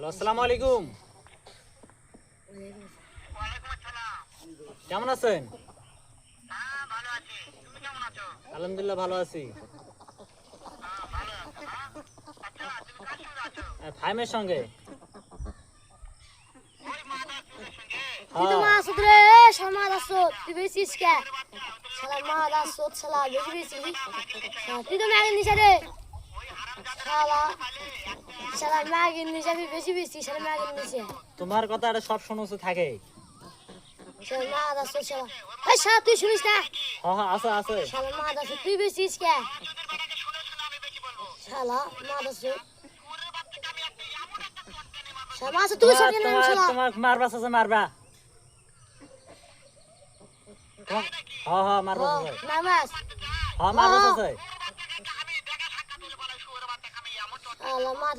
Hello, আসসালামু আলাইকুম। কেমন আছেন? আলহামদুলিল্লাহ ভালো আছি। ফাইমের সঙ্গে তুই তো মাছ রে সমাজ আসো তুই বেশিস কে শালা মাছ আসো শালা বেশি বেশি তুই তো ম্যাগের নিচে রে শালা শালা ম্যাগের নিচে বেশি বেশি শালা ম্যাগের নিচে তোমার কথা এটা সব শুনছে থাকে। শালা মাছ আসো শালা এই শালা তুই শুনিস না হ্যাঁ আছে আছে। শালা মাছ আসো তুই বেশিস কে শালা মাছ আসো শালা মাছ তুই সরে না শালা তোমার মারবা আছে মারবা। হ্যাঁ মারবা আছে। না মাছ হ্যাঁ মারবা আছে। শালা মাছ